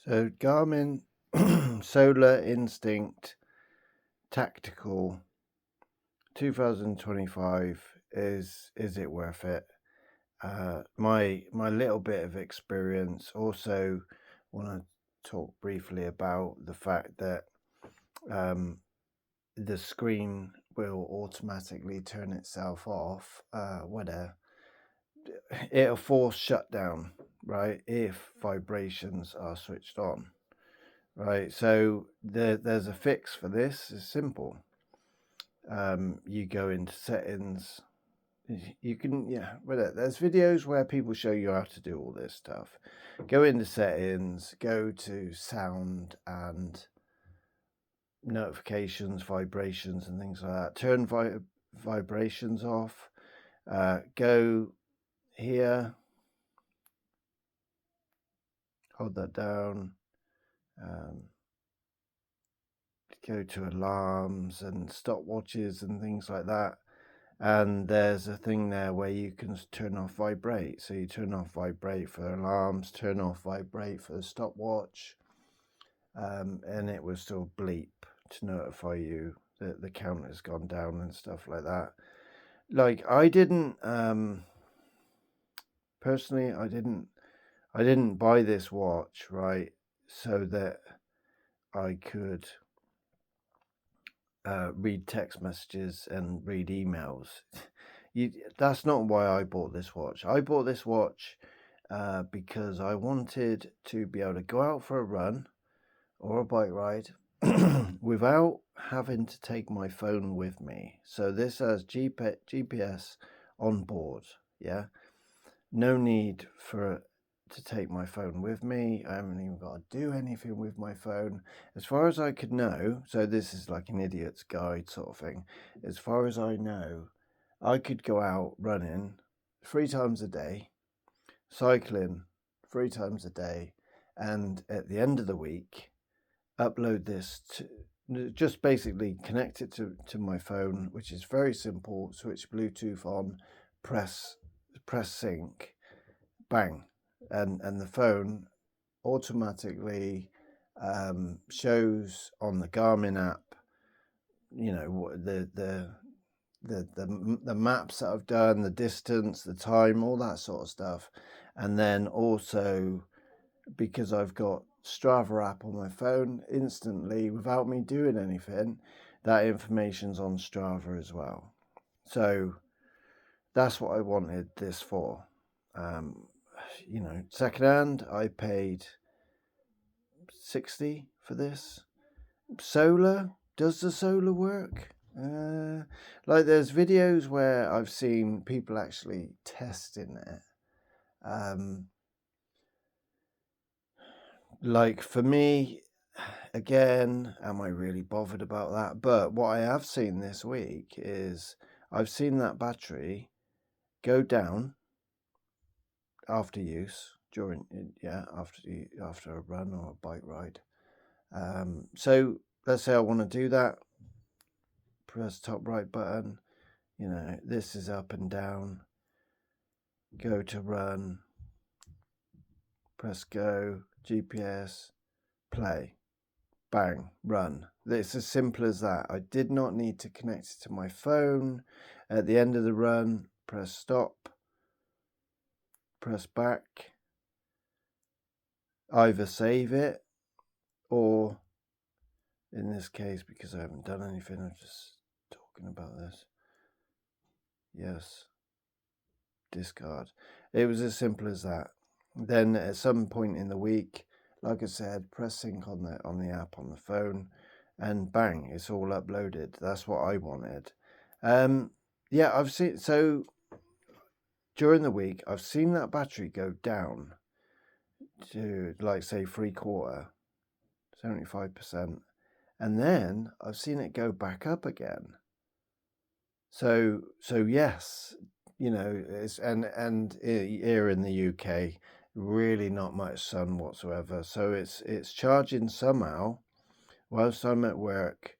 So Garmin Solar Instinct Tactical 2025 is it worth it? My little bit of experience. Also want to talk briefly about the fact that the screen will automatically turn itself off when it'll force shutdown, right, if vibrations are switched on. Right, so there's a fix for this. It's simple. You go into settings. You can, there's videos where people show you how to do all this stuff. Go into settings, go to sound and notifications, vibrations and things like that. Turn vibrations off. Go here. Hold that down. Go to alarms and stopwatches and things like that, and there's a thing there where you can turn off vibrate. So you turn off vibrate for alarms, turn off vibrate for the stopwatch, and it will still bleep to notify you that the count has gone down and stuff like that. Like I didn't personally, I didn't buy this watch, right, so that I could read text messages and read emails. That's not why I bought this watch. I bought this watch because I wanted to be able to go out for a run or a bike ride without having to take my phone with me. So this has GPS on board. Yeah, no need to take my phone with me. I haven't even got to do anything with my phone. As far as I could know, so this is like an idiot's guide sort of thing. As far as I know, I could go out running 3 times a day, cycling 3 times a day, and at the end of the week, upload this to just basically connect it to my phone, which is very simple. Switch Bluetooth on, press sync, bang. And the phone automatically shows on the Garmin app, the maps that I've done, the distance, the time, all that sort of stuff. And then also, because I've got Strava app on my phone, instantly, without me doing anything, that information's on Strava as well. So that's what I wanted this for. Secondhand, I paid 60 for this. Solar, does the solar work? Like there's videos where I've seen people actually testing it. Like for me, again, am I really bothered about that? But what I have seen this week is I've seen that battery go down after use, after a run or a bike ride. So let's say I want to do that, press top right button, this is up and down, go to run, press go, GPS, play, bang, run. It's as simple as that. I did not need to connect it to my phone. At the end of the run, press stop, press back, either save it, or in this case, because I haven't done anything, I'm just talking about this. Yes. Discard. It was as simple as that. Then at some point in the week, like I said, press sync on the app on the phone, and bang, it's all uploaded. That's what I wanted. I've seen, so during the week, I've seen that battery go down to, like, say 3/4, 75%, and then I've seen it go back up again. So yes, it's and here in the UK, really not much sun whatsoever. So it's charging somehow whilst I'm at work,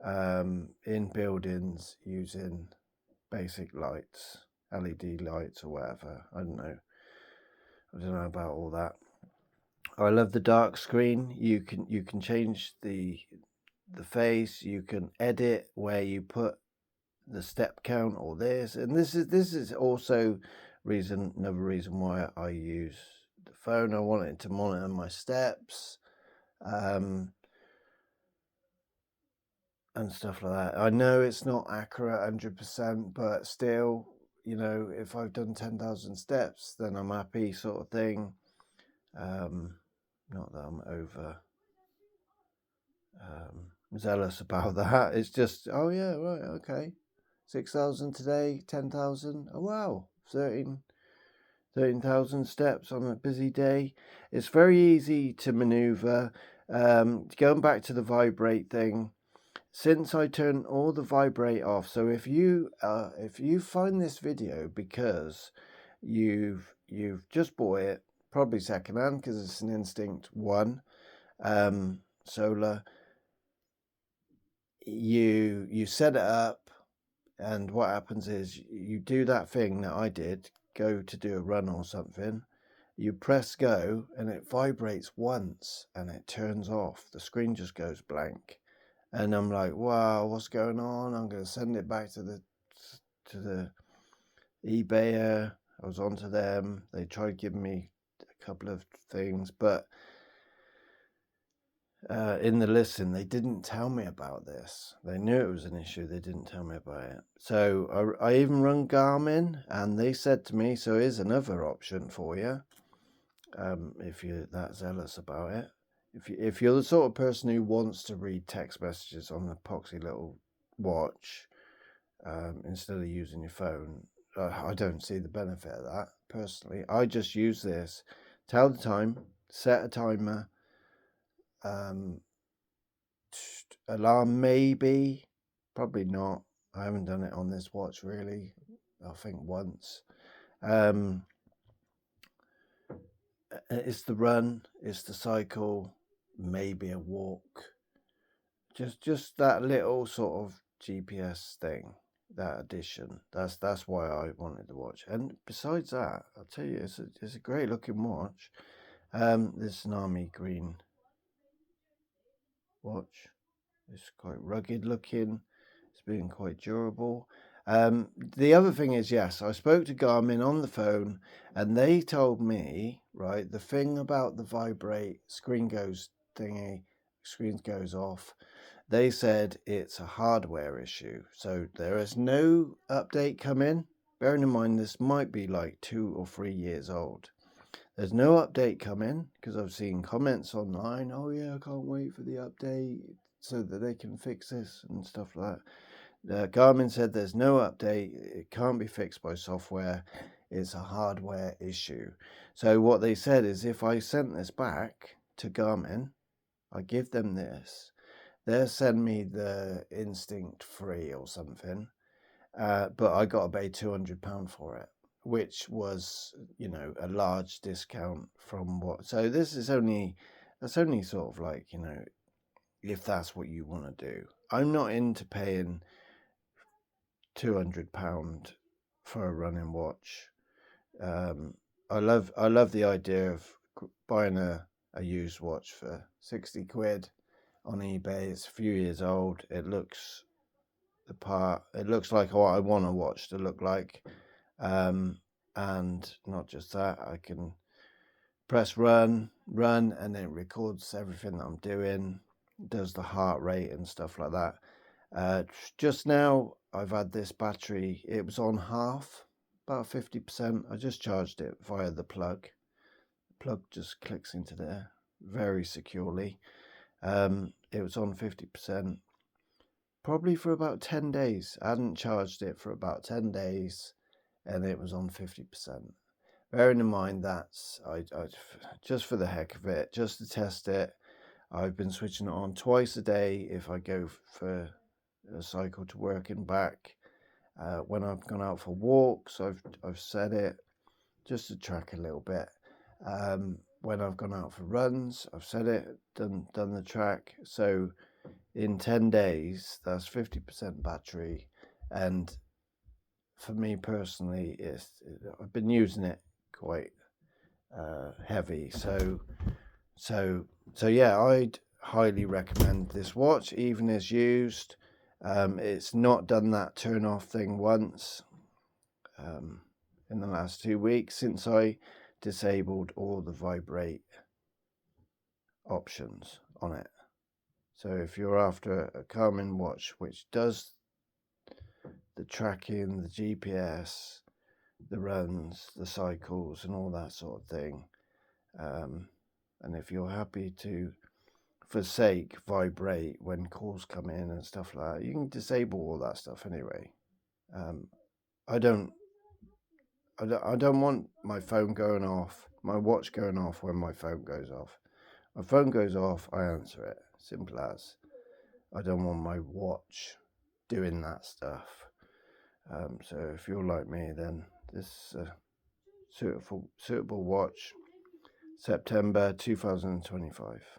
in buildings using basic lights, LED lights or whatever. I don't know about all that. I love the dark screen. You can change the face. You can edit where you put the step count or this, and this is also another reason why I use the phone. I want it to monitor my steps, and stuff like that. I know it's not accurate 100%, but still, you know, if I've done 10,000 steps, then I'm happy, sort of thing. Not that I'm over zealous about that. It's just, oh yeah, right, okay, 6,000 today, 10,000. Oh wow, 13,000 steps on a busy day. It's very easy to maneuver. Going back to the vibrate thing, since I turned all the vibrate off, so if you find this video because you've just bought it, probably secondhand because it's an Instinct 1 Solar, you set it up, and what happens is you do that thing that I did, go to do a run or something, you press go and it vibrates once and it turns off. The screen just goes blank. And I'm like, wow, what's going on? I'm going to send it back to the eBayer. I was onto them. They tried giving me a couple of things, but in the listing, they didn't tell me about this. They knew it was an issue. They didn't tell me about it. So I even run Garmin, and they said to me, so here's another option for you, if you're that zealous about it. If you're the sort of person who wants to read text messages on the poxy little watch instead of using your phone, I don't see the benefit of that personally. I just use this, tell the time, set a timer, alarm maybe, probably not. I haven't done it on this watch really. I think once. It's the run, it's the cycle, maybe a walk. Just that little sort of GPS thing, that addition. That's why I wanted the watch. And besides that, I'll tell you, it's a great looking watch. This is an army green watch. It's quite rugged looking. It's been quite durable. The other thing is, yes, I spoke to Garmin on the phone, and they told me, right, the thing about the vibrate screen goes off. They said it's a hardware issue, so there is no update coming. Bearing in mind this might be like 2 or 3 years old. There's no update coming because I've seen comments online. Oh yeah, I can't wait for the update so that they can fix this and stuff like that. Garmin said there's no update. It can't be fixed by software. It's a hardware issue. So what they said is if I sent this back to Garmin, I give them this, they'll send me the Instinct free or something. But I got to pay £200 for it, which was, you know, a large discount from what. So that's only sort of like, you know, if that's what you want to do. I'm not into paying £200 for a running watch. I love the idea of buying a used watch for 60 quid on eBay. It's a few years old. It looks the part. It looks like what I want a watch to look like. And not just that, I can press run, and it records everything that I'm doing, does the heart rate and stuff like that. Just now, I've had this battery, it was on half, about 50%. I just charged it via the plug. The plug just clicks into there very securely. It was on 50%, probably for about 10 days. I hadn't charged it for about 10 days, and it was on 50%. Bearing in mind that's I just for the heck of it, just to test it, I've been switching it on twice a day if I go for a cycle to work and back. When I've gone out for walks, I've set it just to track a little bit. When I've gone out for runs, I've set it, done the track. So in 10 days, that's 50% battery, and for me personally, I've been using it quite heavy, so So yeah, I'd highly recommend this watch, even as used. It's not done that turn off thing once in the last 2 weeks since I disabled all the vibrate options on it. So if you're after a Garmin watch which does the tracking, the GPS, the runs, the cycles, and all that sort of thing, and if you're happy to forsake vibrate when calls come in and stuff like that, you can disable all that stuff anyway. I don't want my phone going off, my watch going off when my phone goes off. My phone goes off, I answer it. Simple as. I don't want my watch doing that stuff. So if you're like me, then this is a suitable watch. September 2025.